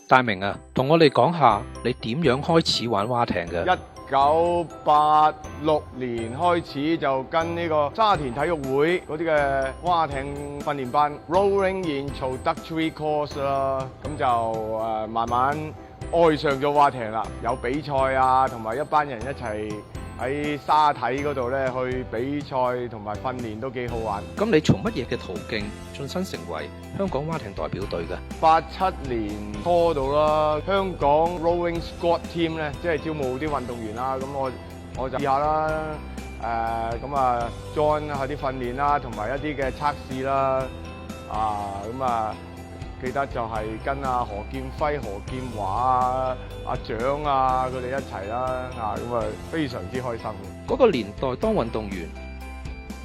大明啊，同我哋講下你點樣開始玩蛙艇嘅？1986年開始就跟呢個沙田體育會嗰啲嘅蛙艇訓練班 Rowing Introductory Course 啦，咁就慢慢愛上咗蛙艇啦，有比賽啊，同埋一班人一齊喺沙體嗰度咧去比賽同埋訓練都幾好玩。咁你從乜嘢嘅途徑晉身成為香港蛙艇代表隊嘅？87年初到啦，香港 Rowing Squad Team 咧，即係招募啲運動員啦，咁我就試下啦，咁啊 join 下啲訓練啦，同埋一啲嘅測試啦，記得就係跟阿何劍輝、何劍華啊、阿蔣啊佢哋一齊啦，咁啊非常之開心。嗰個年代當運動員，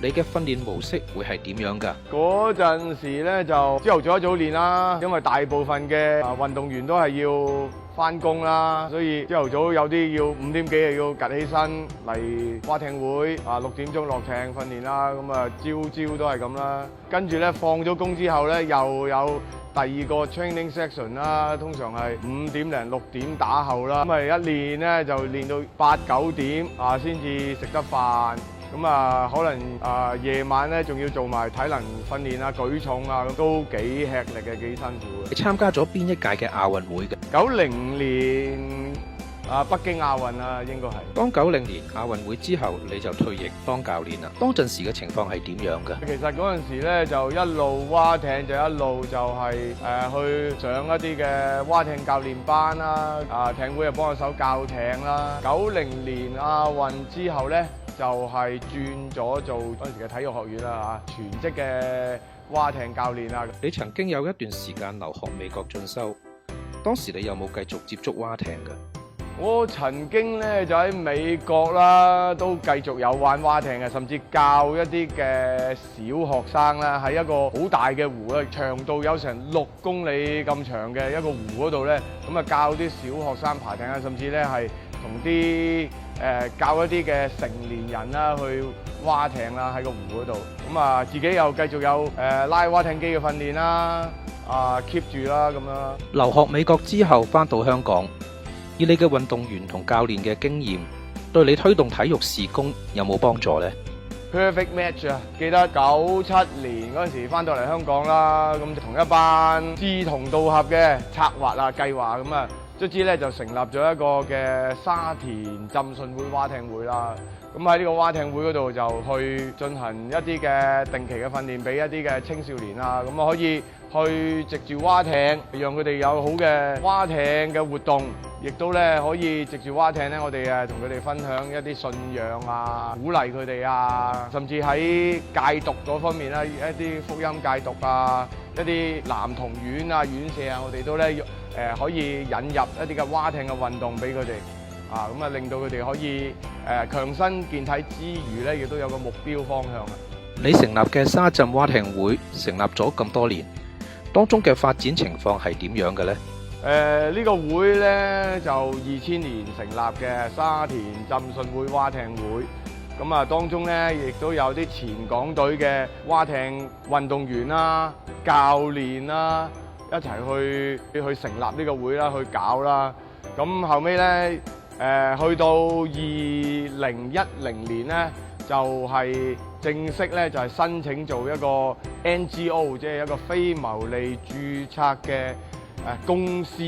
你嘅訓練模式會係點樣㗎？嗰陣時咧就朝頭早一早練啦，因為大部分嘅運動員都係要翻工啦，所以朝頭早有啲要5點幾要趌起身嚟蛙艇會，6點鐘落艇訓練啦，咁啊朝都係咁啦。跟住咧放咗工之後咧又有第二個 training section 啦，通常係5點零6點打後啦，咁一練咧就練到8、9點先至食得飯。咁可能夜晚咧仲要做埋體能訓練啊、舉重啊，咁都幾吃力嘅，幾辛苦嘅。你參加咗邊一屆嘅亞運會嘅？90年北京亞運啊，應該係。當90年亞運會之後，你就退役當教練啦。當陣時嘅情況係點樣嘅？其實嗰陣時咧就一路蛙艇就一路就係去上一啲嘅蛙艇教練班啦，艇會又幫我手教艇啦。90年亞運之後咧，就係轉咗做嗰陣時嘅體育學院啦，全職嘅蛙艇教練啦。你曾經有一段時間留學美國進修，當時你有冇繼續接觸蛙艇嘅？我曾經咧就喺美國啦，都繼續有玩蛙艇嘅，甚至教一啲嘅小學生啦，喺一個好大嘅湖啊，長度有成6公里咁長嘅一個湖嗰度咧，咁啊教啲小學生爬艇啊，甚至咧係同啲教一啲嘅成年人啦去蛙艇啦喺個湖嗰度，咁自己又繼續有拉蛙艇機嘅訓練啦，keep 住啦咁樣。留學美國之後翻到香港，以你嘅運動員同教練嘅經驗，對你推動體育事工有冇幫助呢？ Perfect match 啊！記得97年嗰陣時翻到嚟香港啦，咁同一班志同道合嘅策劃計劃咁卒之咧就成立咗一個嘅沙田浸信會蛙艇會啦。咁喺呢個蛙艇會嗰度就去進行一啲嘅定期嘅訓練，俾一啲嘅青少年啦，咁可以去藉住蛙艇，讓佢哋有好嘅蛙艇嘅活動，亦都咧可以藉住蛙艇咧，我哋同佢哋分享一啲信仰啊，鼓勵佢哋啊，甚至喺戒毒嗰方面啦，一啲福音戒毒啊，一啲男童院啊、院舍啊，我哋都咧可以引入一啲嘅蛙艇嘅運動俾佢哋。令到佢哋可以強身健體之餘咧，亦都有個目標方向。你成立嘅沙浸蛙艇會成立咗咁多年，當中嘅發展情況係點樣嘅呢？呢個會咧就2000年成立嘅沙田浸信會蛙艇會，咁當中咧亦都有啲前港隊嘅蛙艇運動員啦、教練啦一齊去成立呢個會啦，去搞啦。咁後尾咧。去到2010年咧，就係正式咧就係申請做一個 NGO， 即係一個非牟利註冊嘅公司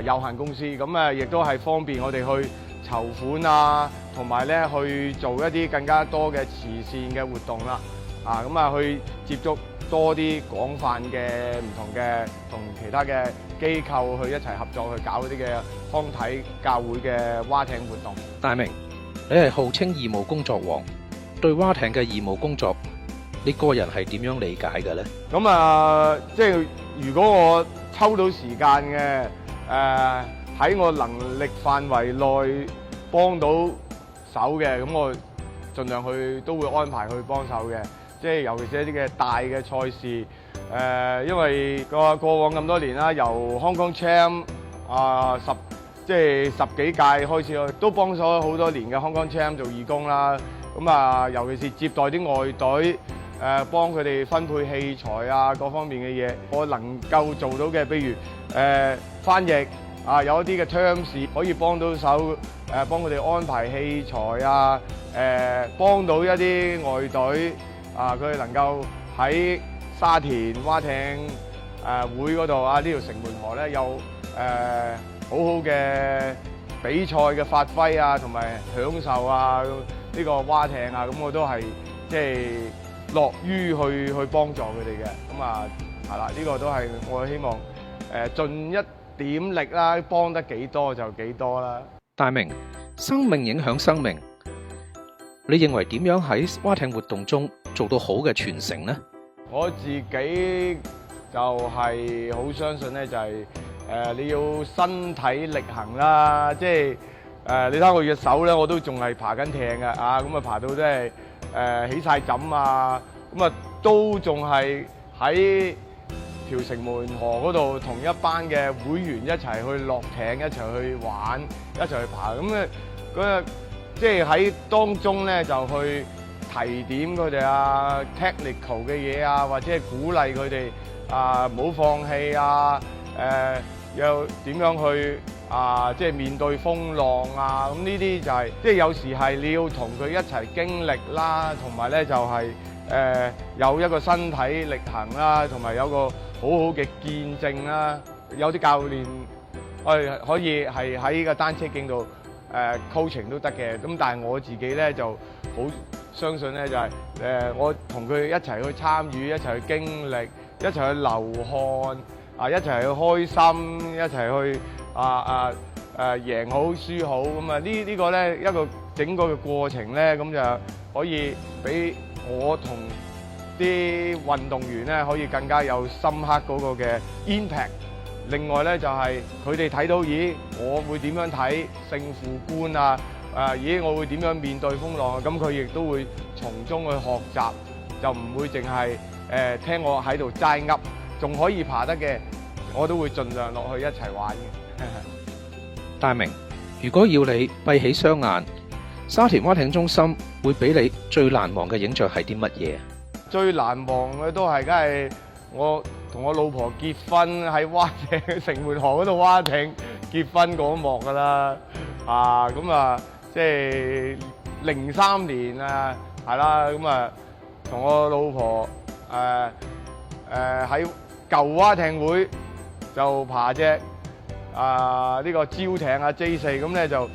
有限公司。咁亦都係方便我哋去籌款啊，同埋咧去做一啲更加多嘅慈善嘅活動啦。去接觸多啲廣泛嘅唔同嘅同其他嘅機構去一齊合作去搞嗰啲嘅康體教會嘅蛙艇活動。大明，你係號稱義務工作王，對蛙艇嘅義務工作，你個人係點樣理解嘅呢？咁即係如果我抽到時間嘅，喺我能力範圍內幫到手嘅，咁我盡量都會安排去幫手嘅。即係尤其是一啲嘅大嘅賽事，因為過往咁多年啦，由 Hong Kong Champ 10幾屆開始，都幫咗好多年嘅 Hong Kong Champ 做義工啦。咁尤其是接待啲外隊，幫佢哋分配器材啊，各方面嘅嘢，我能夠做到嘅，譬如翻譯啊，有一啲嘅 terms 可以幫到手，幫佢哋安排器材啊，幫到一啲外隊啊，佢哋能夠喺沙田蛙艇會嗰度啊，呢條城門河咧有好好嘅比賽嘅發揮啊，同埋享受啊呢個蛙艇啊，咁我都係即係樂於去幫助佢哋嘅。咁啊係啦，呢個都係我希望盡一點力啦，幫得幾多就幾多啦。大明，生命影響生命，你認為點樣喺蛙艇活動中做到好嘅傳承呢？我自己就係好相信咧，就係你要身體力行啦，即係你睇我隻手咧，我都仲係爬緊艇嘅啊，咁啊爬到即係起晒枕啊，咁啊都仲係喺條城門河嗰度同一班嘅會員一齊去落艇，一齊去玩，一齊去爬，咁咧嗰即係喺當中咧就去提點佢哋啊 technical 嘅嘢啊，或者係鼓勵佢哋啊唔好放棄啊，又點樣去即係面對風浪啊，咁呢啲就係即係有時係你要同佢一齊經歷啦，同埋咧就係有一個身體力行啦，同埋有個好好嘅見證啦。有啲教練可以係喺個單車徑度coaching 都得嘅，咁但係我自己咧就好相信咧就係我同佢一齊去參與，一齊去經歷，一齊去流汗啊，一齊去開心，一齊去贏好輸好咁啊！呢個咧一個整個嘅過程咧，咁就可以俾我同啲運動員咧可以更加有深刻嗰個嘅 impact。另外咧就係佢哋睇到，咦，我會點樣睇勝負觀啊？咦，我會點樣面對風浪啊？咁佢亦都會從中去學習，就唔會淨係聽我喺度齋噏，仲可以爬得嘅，我都會盡量落去一齊玩嘅。大明，如果要你閉起雙眼，沙田蛙艇中心會俾你最難忘嘅影像係啲乜嘢？最難忘嘅都係，梗係我同我老婆結婚喺蛙艇城門河嗰度蛙艇結婚嗰幕㗎啦。咁啊，即係03年啊，係啦，咁啊，同我老婆喺舊蛙艇會就爬隻呢個礁艇啊 J4，咁咧就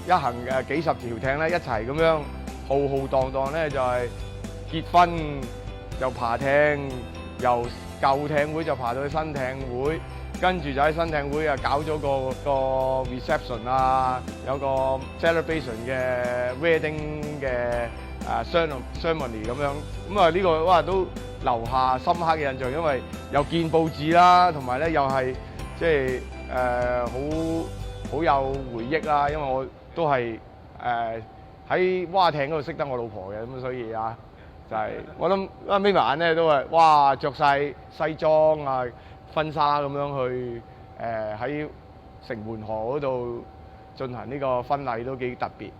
一行幾十條艇咧一齊咁樣浩浩蕩蕩咧就係結婚又爬艇，由舊艇會就爬到去新艇會，跟住就喺新艇會搞咗個 reception 啊，有個 celebration 嘅 wedding 嘅ceremony 咁樣，咁啊呢個哇都留下深刻嘅印象，因為又見報紙啦，同埋咧又係即係好有回憶啦，因為我都係喺蛙艇嗰度識得我老婆嘅，咁所以就係我諗眯埋眼咧都係哇着晒西裝啊婚紗咁樣去喺城門河嗰度進行呢個婚禮都幾特別。